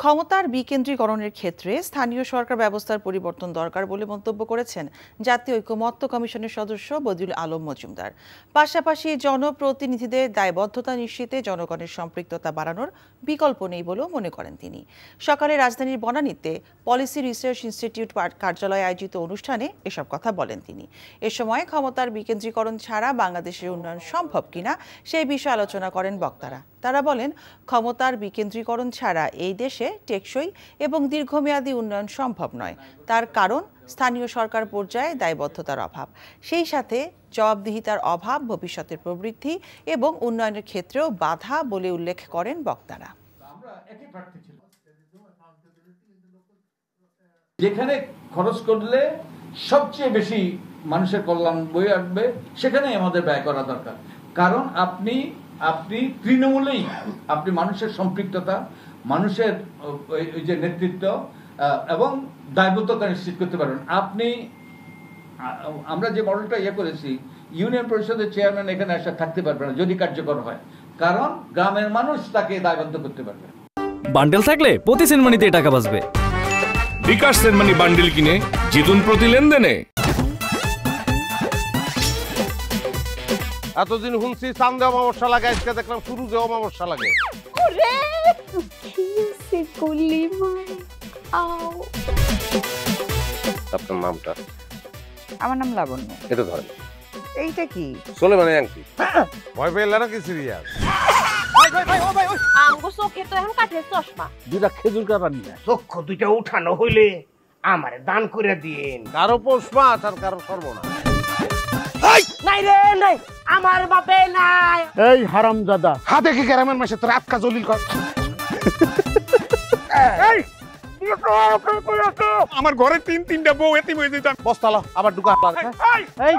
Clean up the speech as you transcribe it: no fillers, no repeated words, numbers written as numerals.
ক্ষমতার বিকেন্দ্রীকরণের ক্ষেত্রে স্থানীয় সরকার ব্যবস্থার পরিবর্তন দরকার বলে মন্তব্য করেছেন জাতীয় ঐকমত্য কমিশনের সদস্য বদিউল আলম মজুমদার। পাশাপাশি জনপ্রতিনিধিদের দায়বদ্ধতা নিশ্চিতে জনগণের সম্পৃক্ততা বাড়ানোর বিকল্প নেই বলেও মনে করেন তিনি। সকালে রাজধানীর বনানীতে পলিসি রিসার্চ ইনস্টিটিউট কার্যালয়ে আয়োজিত অনুষ্ঠানে এসব কথা বলেন তিনি। এ সময় ক্ষমতার বিকেন্দ্রীকরণ ছাড়া বাংলাদেশের উন্নয়ন সম্ভব কিনা সেই বিষয়ে আলোচনা করেন বক্তারা। তারা বলেন, ক্ষমতার বিকেন্দ্রীকরণ ছাড়া এই দেশে টেকসই এবং দীর্ঘমেয়াদী উন্নয়ন সম্ভব নয়। তার কারণ স্থানীয় সরকার পর্যায়ে দায়বদ্ধতার অভাব, সেই সাথে জবাবদিহিতার অভাব ভবিষ্যতের প্রবৃদ্ধি এবং উন্নয়নের ক্ষেত্রেও বাধা বলে উল্লেখ করেন বক্তারা। যেখানে খরচ করলে সবচেয়ে বেশি মানুষের কল্যাণ বয়ে আসবে সেখানেই আমাদের ব্যয় করা দরকার। কারণ আপনি তৃণমূলেই আপনি মানুষের সম্পৃক্ততা, মানুষের ওই যে নেতৃত্ব এবং দায়বদ্ধতা নিশ্চিত করতে পারবেন। আমরা যে মডেলটা করেছি, ইউনিয়ন পরিষদের চেয়ারম্যান এখানে এসে থাকতে পারবে না যদি কার্যকর হয়, কারণ গ্রামের মানুষ তাকে দায়বদ্ধ করতে পারবে। বান্ডেল থাকলে প্রতি সেনমানিতে টাকা বাঁচবে। বিকাশ সেনমানি বান্ডেল কিনে জিতুন প্রতি লেনদেনে। এতদিন শুনছি চান্দে অমাবস্যা লাগে, আজকে দেখলাম সূর্যে অমাবস্যা লাগে। আপনার নামটা? আমার নাম লাবণ্য। এটা ধরেন। এইটা কি? সোলেমানি আংটি। ভয় পেলে নাকি সিরিয়াস? আমগো চোখে তো এখন কাঠের চশমা। দুইটা খেজুর কাটা নিয়ে চক্ষু দুইটা উঠানো হইলে আমারে দান করে দিন। কারো পৌষ মাস আর কারো সর্বনাশ। নাই রে নাই, আমার বাপে নাই। এই হারামজাদা, হাতে কি গ্রামের মাসে তোর আটকা জলিল কর। এই আমার ঘরে তিনটা বউ এতিম হয়ে যেতাম। বস্তালো আবার ঢুকা। এই